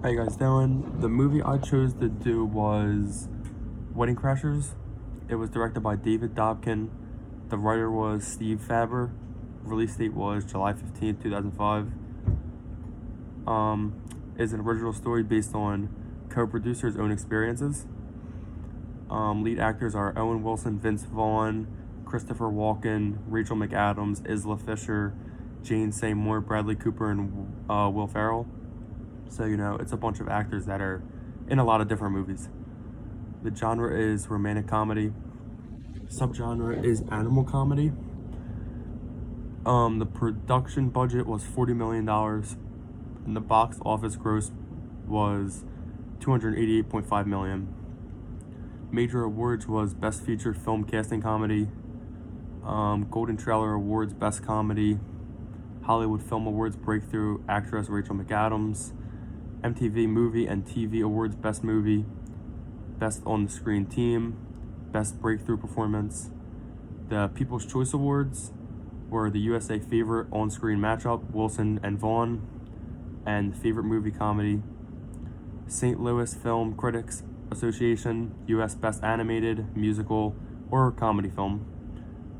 How you guys doing? The movie I chose to do was Wedding Crashers. It was directed by David Dobkin. The writer was Steve Faber. Release date was July 15th, 2005. Is an original story based on co-producers' own experiences. Lead actors are Owen Wilson, Vince Vaughn, Christopher Walken, Rachel McAdams, Isla Fisher, Jane Seymour, Bradley Cooper, and Will Ferrell. So, it's a bunch of actors that are in a lot of different movies. The genre is romantic comedy. Subgenre is animal comedy. The production budget was $40 million, and the box office gross was $288.5 million. Major awards was Best Featured Film Casting Comedy, Golden Trailer Awards Best Comedy, Hollywood Film Awards Breakthrough Actress Rachel McAdams, MTV Movie and TV Awards Best Movie, Best On the Screen Team, Best Breakthrough Performance. The People's Choice Awards were the USA Favorite On-Screen Matchup, Wilson and Vaughn, and Favorite Movie Comedy. St. Louis Film Critics Association, US Best Animated, Musical, or Comedy Film.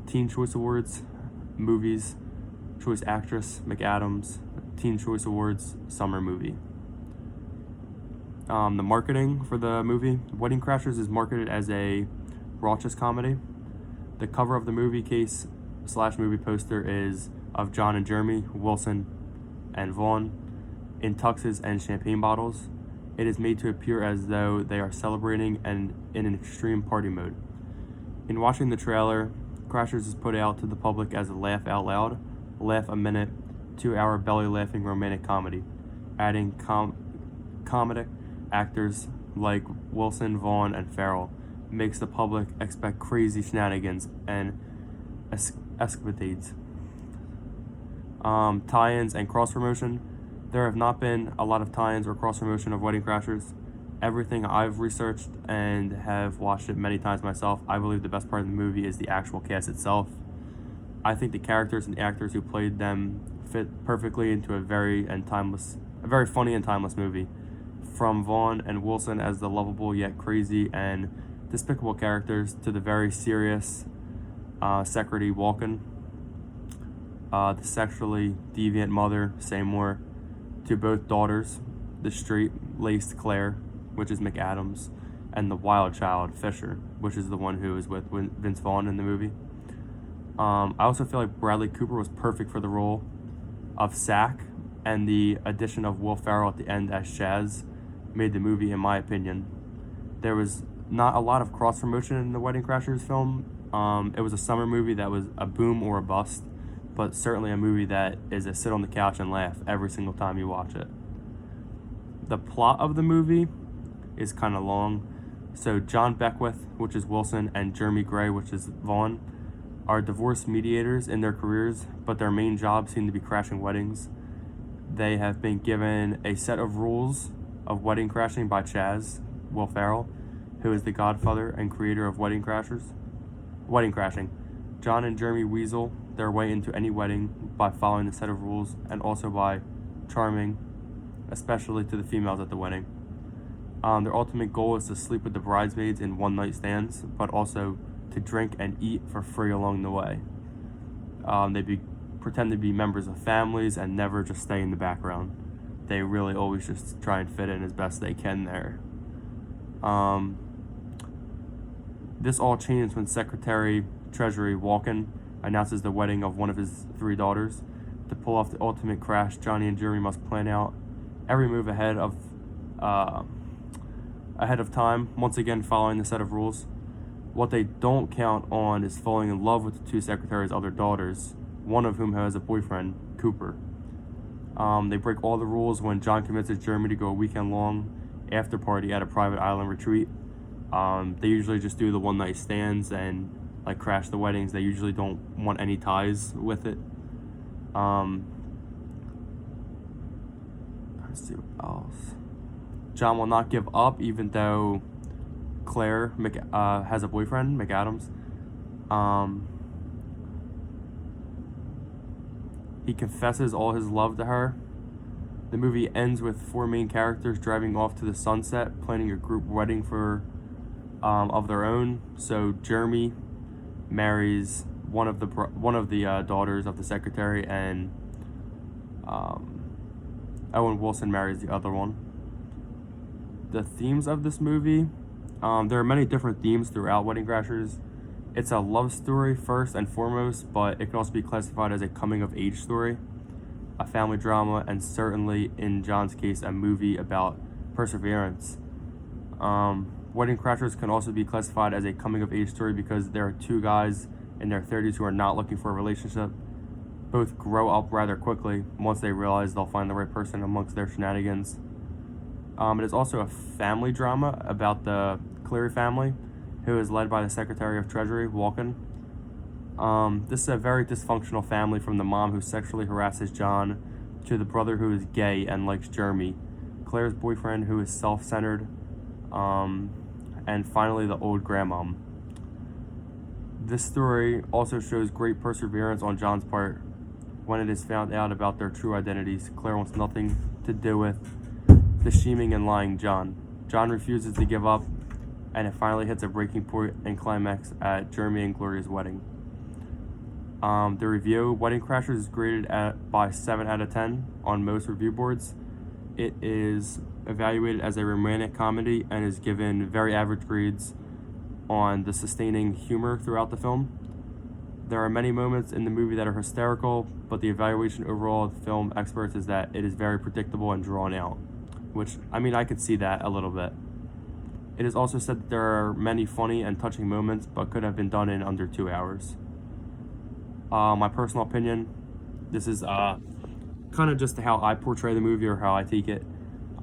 Teen Choice Awards, Movies, Choice Actress, McAdams, Teen Choice Awards, Summer Movie. The marketing for the movie, Wedding Crashers is marketed as a raucous comedy. The cover of the movie case / movie poster is of John and Jeremy, Wilson and Vaughn, in tuxes and champagne bottles. It is made to appear as though they are celebrating and in an extreme party mode. In watching the trailer, Crashers is put out to the public as a laugh out loud, laugh a minute, 2-hour belly laughing romantic comedy, adding comedic actors like Wilson, Vaughn, and Ferrell makes the public expect crazy shenanigans and escapades. Tie-ins and cross-promotion. There have not been a lot of tie-ins or cross-promotion of Wedding Crashers. Everything I've researched and have watched it many times myself, I believe the best part of the movie is the actual cast itself. I think the characters and the actors who played them fit perfectly into a very funny and timeless movie. From Vaughn and Wilson as the lovable yet crazy and despicable characters to the very serious Secretary Walken, the sexually deviant mother Seymour, to both daughters, the straight-laced Claire, which is McAdams, and the wild child Fisher, which is the one who is with Vince Vaughn in the movie. I also feel like Bradley Cooper was perfect for the role of Sack, and the addition of Will Ferrell at the end as Chaz made the movie, in my opinion. There was not a lot of cross-promotion in the Wedding Crashers film. It was a summer movie that was a boom or a bust, but certainly a movie that is a sit on the couch and laugh every single time you watch it. The plot of the movie is kind of long. So John Beckwith, which is Wilson, and Jeremy Gray, which is Vaughn, are divorce mediators in their careers, but their main jobs seem to be crashing weddings. They have been given a set of rules of wedding crashing by Chaz, Will Ferrell, who is the godfather and creator of Wedding Crashing. John and Jeremy weasel their way into any wedding by following the set of rules and also by charming, especially to the females at the wedding. Their ultimate goal is to sleep with the bridesmaids in one-night stands, but also to drink and eat for free along the way. They pretend to be members of families and never just stay in the background. They really always just try and fit in as best they can there. This all changed when Secretary Treasury Walken announces the wedding of one of his 3 daughters. To pull off the ultimate crash, Johnny and Jeremy must plan out every move ahead of time, once again following the set of rules. What they don't count on is falling in love with the 2 secretaries' other daughters, one of whom has a boyfriend, Cooper. They break all the rules when John convinces Jeremy to go a weekend-long after party at a private island retreat. They usually just do the one-night stands and crash the weddings. They usually don't want any ties with it. Let's see what else. John will not give up even though Claire has a boyfriend, McAdams. He confesses all his love to her. The movie ends with four main characters driving off to the sunset, planning a group wedding of their own. So Jeremy marries one of the daughters of the secretary, and Owen Wilson marries the other one. The themes of this movie, there are many different themes throughout Wedding Crashers. It's a love story first and foremost, but it can also be classified as a coming-of-age story, a family drama, and certainly, in John's case, a movie about perseverance. Wedding Crashers can also be classified as a coming-of-age story because there are two guys in their 30s who are not looking for a relationship. Both grow up rather quickly once they realize they'll find the right person amongst their shenanigans. It is also a family drama about the Cleary family, who is led by the Secretary of Treasury, Walken. This is a very dysfunctional family, from the mom who sexually harasses John to the brother who is gay and likes Jeremy, Claire's boyfriend who is self-centered, and finally the old grandmom. This story also shows great perseverance on John's part. When it is found out about their true identities, Claire wants nothing to do with the scheming and lying John. John refuses to give up, and it finally hits a breaking point and climax at Jeremy and Gloria's wedding. The review, Wedding Crashers is graded by 7 out of 10 on most review boards. It is evaluated as a romantic comedy and is given very average grades on the sustaining humor throughout the film. There are many moments in the movie that are hysterical, but the evaluation overall of film experts is that it is very predictable and drawn out, which, I could see that a little bit. It is also said that there are many funny and touching moments, but could have been done in under 2 hours. My personal opinion, this is kind of just how I portray the movie or how I take it.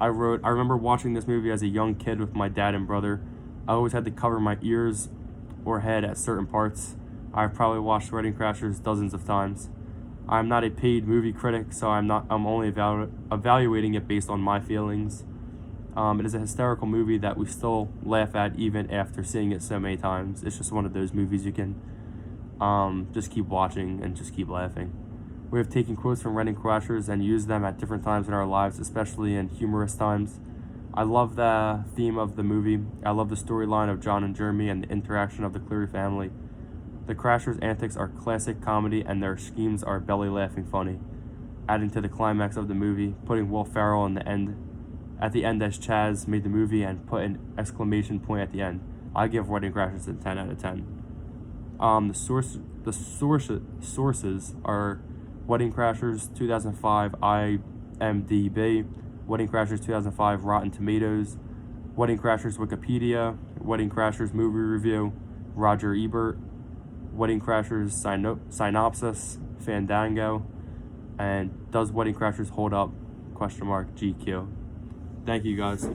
I remember watching this movie as a young kid with my dad and brother. I always had to cover my ears or head at certain parts. I've probably watched Wedding Crashers dozens of times. I'm not a paid movie critic, so I'm only evaluating it based on my feelings. It is a hysterical movie that we still laugh at even after seeing it so many times. It's just one of those movies you can just keep watching and just keep laughing. We have taken quotes from Wedding Crashers and used them at different times in our lives, especially in humorous times. I love the theme of the movie. I love the storyline of John and Jeremy and the interaction of the Cleary family. The Crashers' antics are classic comedy, and their schemes are belly-laughing funny, adding to the climax of the movie, putting Will Ferrell at the end as Chaz made the movie and put an exclamation point at the end. I give Wedding Crashers a 10 out of 10. The sources are Wedding Crashers 2005 IMDb, Wedding Crashers 2005 Rotten Tomatoes, Wedding Crashers Wikipedia, Wedding Crashers Movie Review, Roger Ebert, Wedding Crashers Synopsis, Fandango, and Does Wedding Crashers Hold Up? GQ. Thank you, guys.